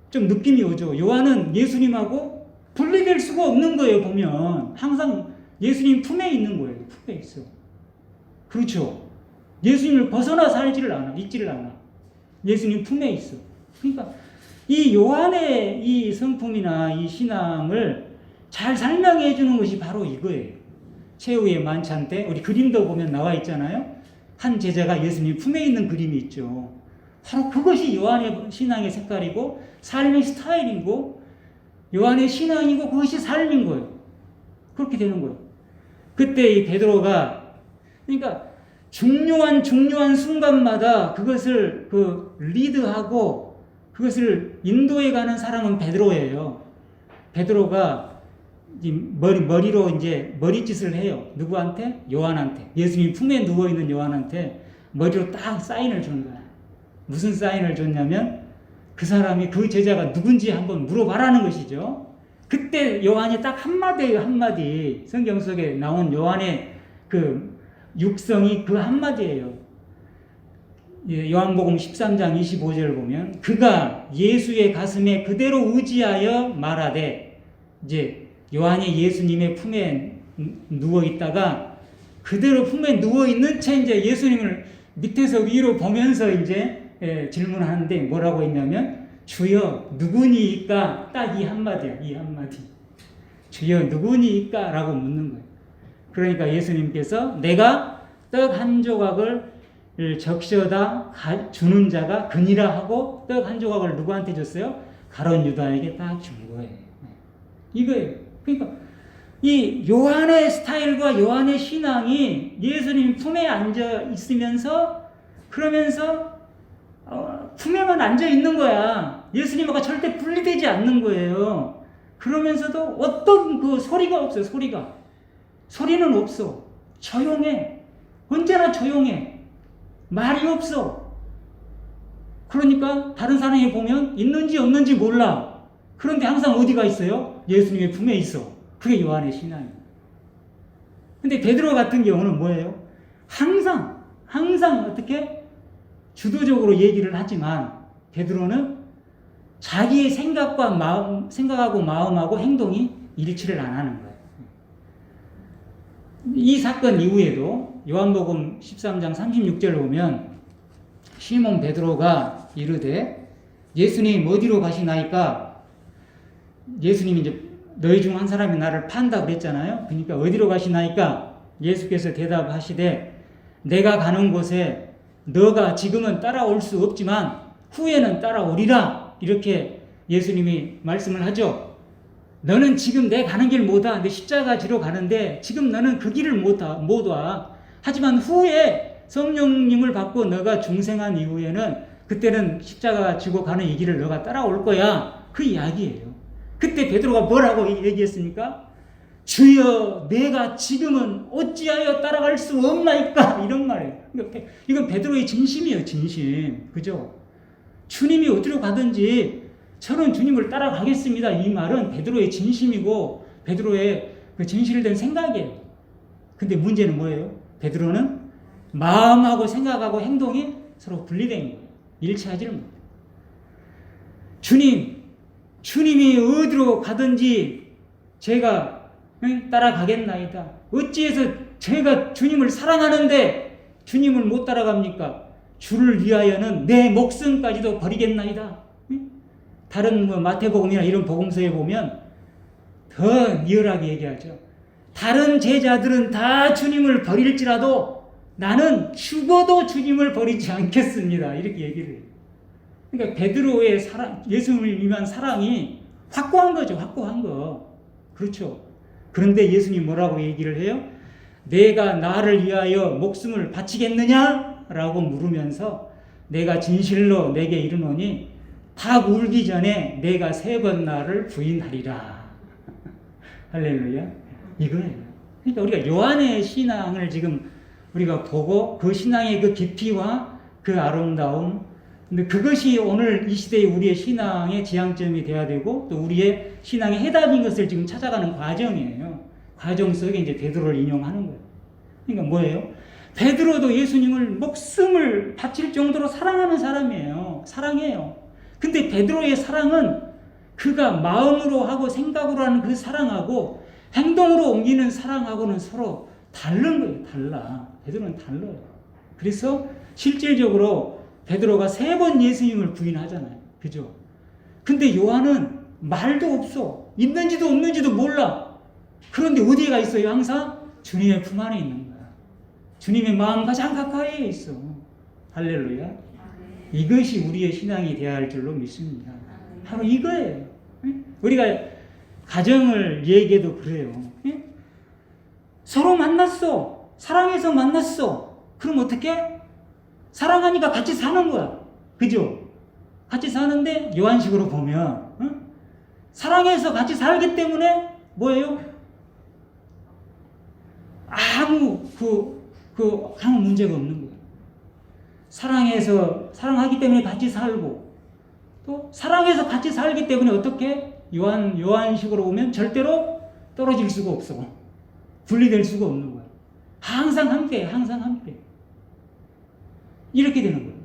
좀 느낌이 오죠. 요한은 예수님하고 분리될 수가 없는 거예요. 보면 항상 예수님 품에 있는 거예요. 품에 있어. 그렇죠. 예수님을 벗어나 있지를 않아. 예수님 품에 있어. 그러니까 이 요한의 이 성품이나 이 신앙을 잘 설명해 주는 것이 바로 이거예요. 최후의 만찬 때 우리 그림도 보면 나와 있잖아요. 한 제자가 예수님 품에 있는 그림이 있죠. 바로 그것이 요한의 신앙의 색깔이고 삶의 스타일이고 요한의 신앙이고 그것이 삶인 거예요. 그렇게 되는 거예요. 그때 이 베드로가 그러니까 중요한 순간마다 그것을 리드하고 그것을 인도해 가는 사람은 베드로예요. 베드로가 머리로 이제 머리짓을 해요. 누구한테? 요한한테. 예수님 품에 누워 있는 요한한테 머리로 딱 사인을 준 거야. 무슨 사인을 줬냐면 그 사람이 그 제자가 누군지 한번 물어봐라는 것이죠. 그때 요한이 딱 한마디 성경 속에 나온 요한의 그 육성이 그 한마디예요. 요한복음 13장 25절을 보면 그가 예수의 가슴에 그대로 의지하여 말하되 이제 요한이 예수님의 품에 누워 있다가 그대로 품에 누워 있는 채 이제 예수님을 밑에서 위로 보면서 이제 질문하는데 뭐라고 했냐면 주여 누구니까 딱 이 한마디야. 이 한마디. 주여 누구니까 라고 묻는 거예요. 그러니까 예수님께서 내가 떡 한 조각을 적셔다 주는 자가 그니라 하고 떡 한 조각을 누구한테 줬어요? 가룟 유다에게 딱 준 거예요. 이거예요. 그러니까 이 요한의 스타일과 요한의 신앙이 예수님 품에 앉아 있으면서 그러면서 품에만 앉아 있는 거야. 예수님하고 절대 분리되지 않는 거예요. 그러면서도 어떤 그 소리가 없어요. 소리는 없어. 조용해. 언제나 조용해. 말이 없어. 그러니까 다른 사람이 보면 있는지 없는지 몰라. 그런데 항상 어디가 있어요? 예수님의 품에 있어. 그게 요한의 신앙이에요. 근데 베드로 같은 경우는 뭐예요? 항상 어떻게 주도적으로 얘기를 하지만 베드로는 자기의 생각하고 마음하고 행동이 일치를 안 하는 거예요. 이 사건 이후에도 요한복음 13장 36절을 보면 시몬 베드로가 이르되 예수님 어디로 가시나이까? 예수님이 이제 너희 중 한 사람이 나를 판다 그랬잖아요. 그러니까 어디로 가시나이까? 예수께서 대답하시되 내가 가는 곳에 너가 지금은 따라올 수 없지만 후에는 따라오리라. 이렇게 예수님이 말씀을 하죠. 너는 지금 내 가는 길 못 와. 내 십자가 지러 가는데 지금 너는 그 길을 못 와. 하지만 후에 성령님을 받고 너가 중생한 이후에는 그때는 십자가 지고 가는 이 길을 너가 따라올 거야. 그 이야기예요. 그때 베드로가 뭐라고 얘기했습니까? 주여 내가 지금은 어찌하여 따라갈 수 없나이까? 이런 말이에요. 이건 베드로의 진심이에요. 진심. 그죠? 주님이 어디로 가든지 저는 주님을 따라가겠습니다. 이 말은 베드로의 진심이고 베드로의 그 진실된 생각이에요. 근데 문제는 뭐예요? 베드로는 마음하고 생각하고 행동이 서로 분리된 거예요. 일치하지를 못해요. 주님이 어디로 가든지 제가 따라가겠나이다. 어찌해서 제가 주님을 사랑하는데 주님을 못 따라갑니까? 주를 위하여는 내 목숨까지도 버리겠나이다. 다른 마태복음이나 이런 복음서에 보면 더 리얼하게 얘기하죠. 다른 제자들은 다 주님을 버릴지라도 나는 죽어도 주님을 버리지 않겠습니다. 이렇게 얘기를 해요. 그러니까 베드로의 사랑, 예수님을 위한 사랑이 확고한 거죠. 확고한 거. 그렇죠. 그런데 예수님 뭐라고 얘기를 해요? 내가 나를 위하여 목숨을 바치겠느냐? 라고 물으면서 내가 진실로 내게 이르노니 닭 울기 전에 내가 3번 나를 부인하리라. 할렐루야. 이거예요. 그러니까 우리가 요한의 신앙을 지금 우리가 보고 그 신앙의 그 깊이와 그 아름다움, 근데 그것이 오늘 이 시대의 우리의 신앙의 지향점이 돼야 되고 또 우리의 신앙의 해답인 것을 지금 찾아가는 과정이에요. 과정 속에 이제 베드로를 인용하는 거예요. 그러니까 뭐예요? 베드로도 예수님을 목숨을 바칠 정도로 사랑하는 사람이에요. 사랑해요. 근데 베드로의 사랑은 그가 마음으로 하고 생각으로 하는 그 사랑하고 행동으로 옮기는 사랑하고는 서로 다른 거예요. 달라. 베드로는 달라요. 그래서 실질적으로 베드로가 3번 예수님을 부인하잖아요. 그죠? 근데 요한은 말도 없어. 있는지도 없는지도 몰라. 그런데 어디에 가 있어요? 항상 주님의 품 안에 있는 거야. 주님의 마음 가장 가까이에 있어. 할렐루야. 이것이 우리의 신앙이 되어야 할 줄로 믿습니다. 바로 이거예요. 우리가 가정을 얘기해도 그래요. 서로 만났어. 사랑해서 만났어. 그럼 어떻게? 사랑하니까 같이 사는 거야. 그죠? 같이 사는데 요한식으로 보면 사랑해서 같이 살기 때문에 뭐예요? 아무 아무 문제가 없는 거예요. 사랑하기 때문에 같이 살고 또 사랑해서 같이 살기 때문에 어떻게? 요한식으로 보면 절대로 떨어질 수가 없어. 분리될 수가 없는 거야. 항상 함께. 이렇게 되는 거예요.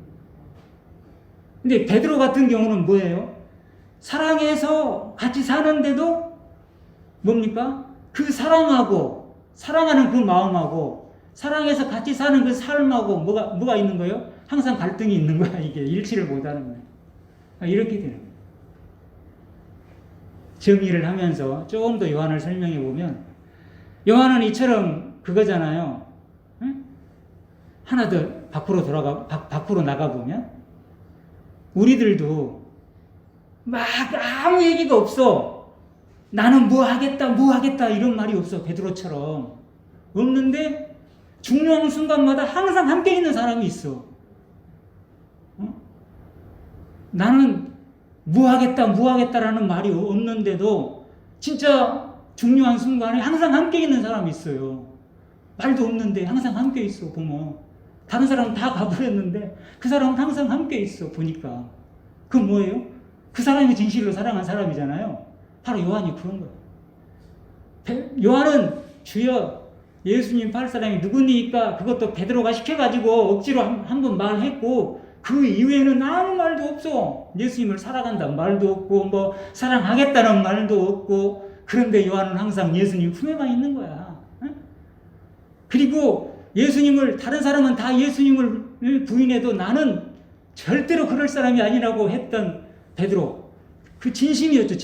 근데 베드로 같은 경우는 뭐예요? 사랑해서 같이 사는데도 뭡니까? 그 사랑하는 그 마음하고 사랑해서 같이 사는 그 삶하고 뭐가 있는 거예요? 항상 갈등이 있는 거야. 이게 일치를 못하는 거예요. 이렇게 되는 거예요. 정리를 하면서 조금 더 요한을 설명해 보면 요한은 이처럼 그거잖아요. 응? 하나 더 밖으로 나가보면 우리들도 막 아무 얘기가 없어. 나는 뭐 하겠다 이런 말이 없어. 베드로처럼 없는데 중요한 순간마다 항상 함께 있는 사람이 있어. 나는 뭐 하겠다라는 말이 없는데도 진짜 중요한 순간에 항상 함께 있는 사람이 있어요. 말도 없는데 항상 함께 있어. 보면 다른 사람은 다 가버렸는데 그 사람은 항상 함께 있어. 보니까 그건 뭐예요? 그 사람이 진실로 사랑한 사람이잖아요. 바로 요한이 그런 거예요. 요한은 주여 예수님 팔 사람이 누구니까 그것도 베드로가 시켜가지고 억지로 한번 말했고 그 이후에는 아무 말도 없어. 예수님을 사랑한다는 말도 없고 뭐 사랑하겠다는 말도 없고 그런데 요한은 항상 예수님 품에만 있는 거야. 그리고 다른 사람은 다 예수님을 부인해도 나는 절대로 그럴 사람이 아니라고 했던 베드로. 그 진심이었죠.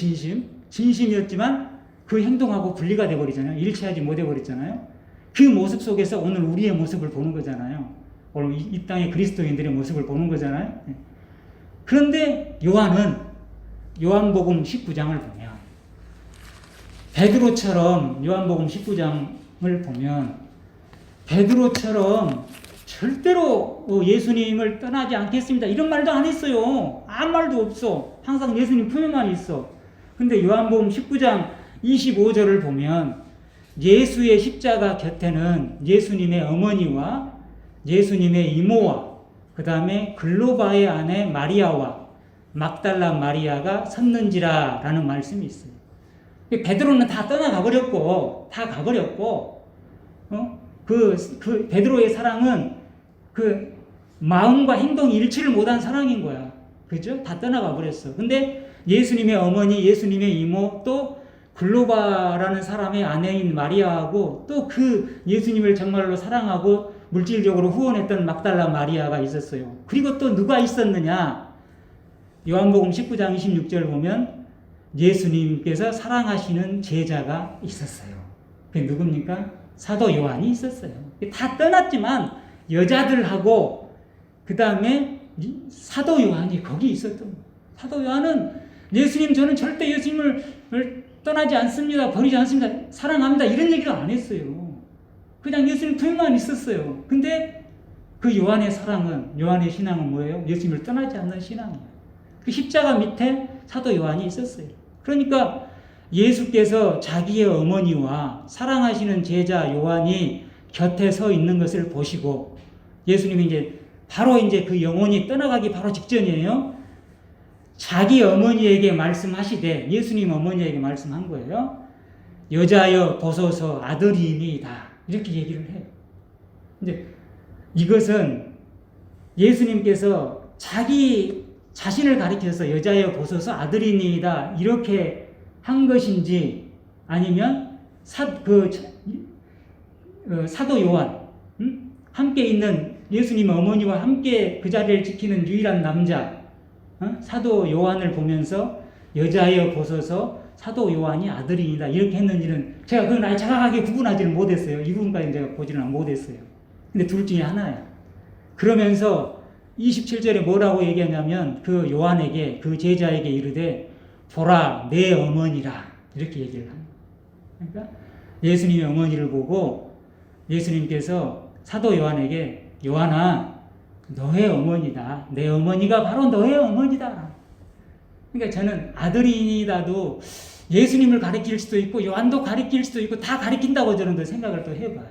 진심이었지만 그 행동하고 분리가 돼버리잖아요. 일치하지 못해버렸잖아요. 그 모습 속에서 오늘 우리의 모습을 보는 거잖아요. 오늘 이 땅의 그리스도인들의 모습을 보는 거잖아요. 그런데 요한은 요한복음 19장을 보면 베드로처럼 요한복음 19장을 보면 베드로처럼 절대로 예수님을 떠나지 않겠습니다 이런 말도 안 했어요. 아무 말도 없어. 항상 예수님 품에만 있어. 근데 요한복음 19장 25절을 보면 예수의 십자가 곁에는 예수님의 어머니와 예수님의 이모와 그 다음에 글로바의 아내 마리아와 막달라 마리아가 섰는지라 라는 말씀이 있어요. 베드로는 다 떠나가 버렸고 다 가버렸고 그 베드로의 사랑은 그 마음과 행동이 일치를 못한 사랑인 거야. 그죠? 다 떠나가 버렸어. 근데 예수님의 어머니, 예수님의 이모, 또 글로바라는 사람의 아내인 마리아하고 또 그 예수님을 정말로 사랑하고 물질적으로 후원했던 막달라 마리아가 있었어요. 그리고 또 누가 있었느냐? 요한복음 19장 26절 보면 예수님께서 사랑하시는 제자가 있었어요. 그게 누굽니까? 사도 요한이 있었어요. 다 떠났지만 여자들하고 그 다음에 사도 요한이 거기 있었던 거예요. 사도 요한은 예수님 저는 절대 예수님을 떠나지 않습니다. 버리지 않습니다. 사랑합니다. 이런 얘기를 안 했어요. 그냥 예수님 품에만 있었어요. 근데 그 요한의 사랑은 요한의 신앙은 뭐예요? 예수님을 떠나지 않는 신앙이에요. 그 십자가 밑에 사도 요한이 있었어요. 그러니까 예수께서 자기의 어머니와 사랑하시는 제자 요한이 곁에 서 있는 것을 보시고 예수님이 이제 바로 이제 그 영혼이 떠나가기 바로 직전이에요. 자기 어머니에게 말씀하시되 예수님 어머니에게 말씀한 거예요. 여자여 보소서 아들이니이다. 이렇게 얘기를 해요. 이제 이것은 예수님께서 자기 자신을 가리켜서 여자여 보소서 아들이니이다 이렇게 한 것인지 아니면 사도 요한 함께 있는 예수님 어머니와 함께 그 자리를 지키는 유일한 남자 사도 요한을 보면서 여자여 보소서 사도 요한이 아들이니다 이렇게 했는지는 제가 그건 아예 정확하게 구분하지는 못했어요. 이 부분까지 제가 보지는 못했어요. 근데 둘 중에 하나야. 그러면서 27절에 뭐라고 얘기하냐면 그 요한에게 그 제자에게 이르되 보라 내 어머니라 이렇게 얘기를 합니다. 그러니까 예수님의 어머니를 보고 예수님께서 사도 요한에게 요한아 너의 어머니다. 내 어머니가 바로 너의 어머니다. 그러니까 저는 아들이니다도 예수님을 가리킬 수도 있고 요한도 가리킬 수도 있고 다 가리킨다고 저는 또 생각을 또 해봐요.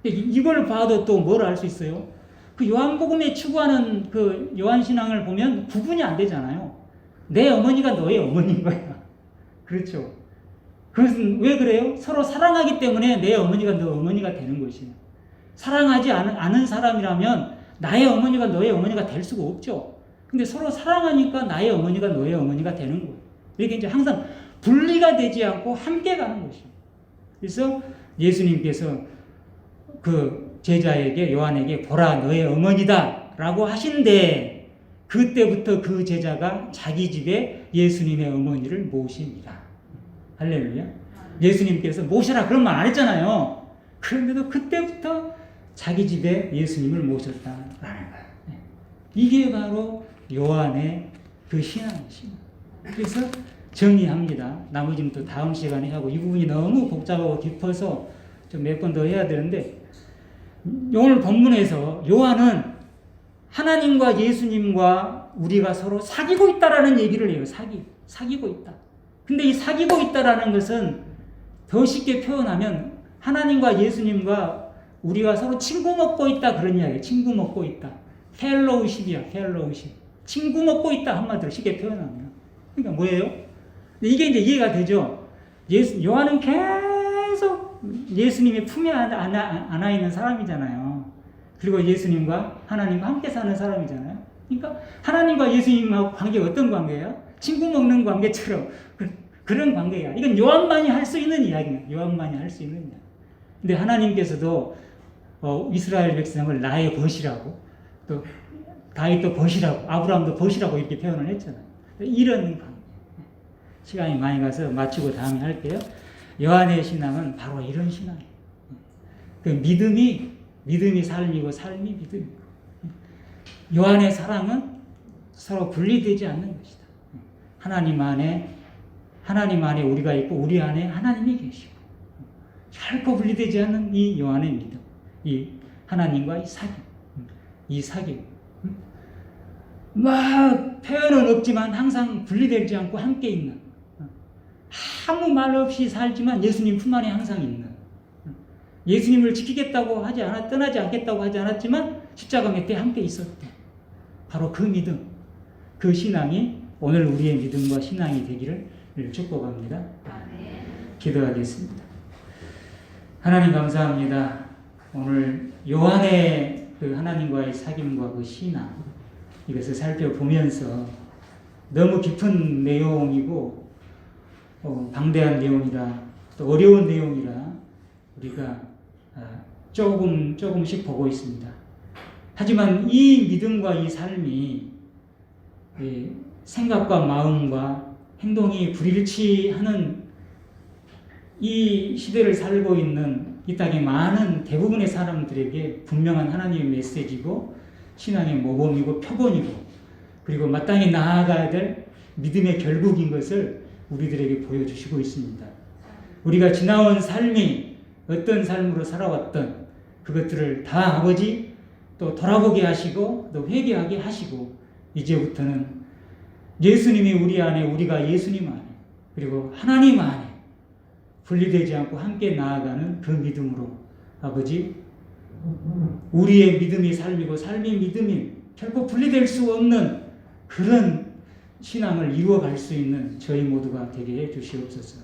이걸 봐도 또 뭘 알 수 있어요? 그 요한복음에 추구하는 그 요한신앙을 보면 구분이 안 되잖아요. 내 어머니가 너의 어머니인 거야. 그렇죠. 그것은 왜 그래요? 서로 사랑하기 때문에 내 어머니가 너 어머니가 되는 것이에요. 사랑하지 않은 사람이라면 나의 어머니가 너의 어머니가 될 수가 없죠. 근데 서로 사랑하니까 나의 어머니가 너의 어머니가 되는 거예요. 이렇게 이제 항상 분리가 되지 않고 함께 가는 것이에요. 그래서 예수님께서 그 제자에게 요한에게 보라 너의 어머니다 라고 하신데 그때부터 그 제자가 자기 집에 예수님의 어머니를 모십니다. 할렐루야. 예수님께서 모셔라 그런 말 안 했잖아요. 그런데도 그때부터 자기 집에 예수님을 모셨다라는 거예요. 이게 바로 요한의 그 신앙이십니다. 그래서 정리합니다. 나머지는 또 다음 시간에 하고 이 부분이 너무 복잡하고 깊어서 좀 몇 번 더 해야 되는데 오늘 본문에서 요한은 하나님과 예수님과 우리가 서로 사귀고 있다라는 얘기를 해요. 사귀고 있다. 근데 이 사귀고 있다라는 것은 더 쉽게 표현하면 하나님과 예수님과 우리가 서로 친구 먹고 있다 그런 이야기예요. 친구 먹고 있다. 펠로우십이야. 펠로우십. 친구 먹고 있다 한마디로 쉽게 표현하면. 그러니까 뭐예요? 이게 이제 이해가 되죠. 요한은 계속 예수님의 품에 안아 있는 사람이잖아요. 그리고 예수님과 하나님과 함께 사는 사람이잖아요. 그러니까 하나님과 예수님하고 관계가 어떤 관계예요? 친구 먹는 관계처럼 그런 관계야. 이건 요한만이 할 수 있는 이야기예요. 요한만이 할 수 있는 이야기. 근데 하나님께서도 이스라엘 백성을 나의 벗이라고 또 다윗도 벗이라고 아브라함도 벗이라고 이렇게 표현을 했잖아요. 이런 관계. 시간이 많이 가서 마치고 다음에 할게요. 요한의 신앙은 바로 이런 신앙이에요. 그 믿음이 삶이고 삶이 믿음이고 요한의 사랑은 서로 분리되지 않는 것이다. 하나님 안에 우리가 있고 우리 안에 하나님이 계시고 결코 분리되지 않는 이 요한의 믿음, 이 하나님과의 사귐, 막 표현은 없지만 항상 분리되지 않고 함께 있는, 아무 말 없이 살지만 예수님 품 안에 항상 있는, 예수님을 지키겠다고 하지 않았, 떠나지 않겠다고 하지 않았지만 십자가 몇 대 함께 있었대. 바로 그 믿음, 그 신앙이 오늘 우리의 믿음과 신앙이 되기를 축복합니다. 기도하겠습니다. 하나님 감사합니다. 오늘 요한의 그 하나님과의 사귐과 그 신앙, 이것을 살펴보면서 너무 깊은 내용이고 방대한 내용이라 또 어려운 내용이라 우리가 조금씩 보고 있습니다. 하지만 이 믿음과 이 삶이 생각과 마음과 행동이 불일치하는 이 시대를 살고 있는 이 땅의 많은 대부분의 사람들에게 분명한 하나님의 메시지고 신앙의 모범이고 표본이고 그리고 마땅히 나아가야 될 믿음의 결국인 것을 우리들에게 보여주시고 있습니다. 우리가 지나온 삶이 어떤 삶으로 살아왔던 그것들을 다 아버지 또 돌아보게 하시고 또 회개하게 하시고 이제부터는 예수님이 우리 안에 우리가 예수님 안에 그리고 하나님 안에 분리되지 않고 함께 나아가는 그 믿음으로 아버지 우리의 믿음이 삶이고 삶이 믿음이 결코 분리될 수 없는 그런 신앙을 이루어갈 수 있는 저희 모두가 되게 해 주시옵소서.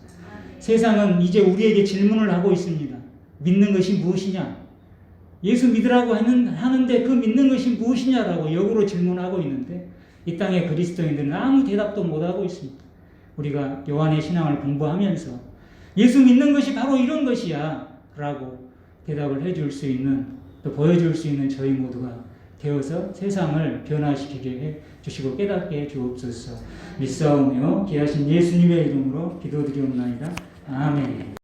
세상은 이제 우리에게 질문을 하고 있습니다. 믿는 것이 무엇이냐? 예수 믿으라고 하는데 그 믿는 것이 무엇이냐라고 역으로 질문하고 있는데 이 땅의 그리스도인들은 아무 대답도 못하고 있습니다. 우리가 요한의 신앙을 공부하면서 예수 믿는 것이 바로 이런 것이야 라고 대답을 해줄 수 있는 또 보여줄 수 있는 저희 모두가 되어서 세상을 변화시키게 해 주시고 깨닫게 해 주옵소서. 믿사오며 귀하신 예수님의 이름으로 기도드리옵나이다. 아멘.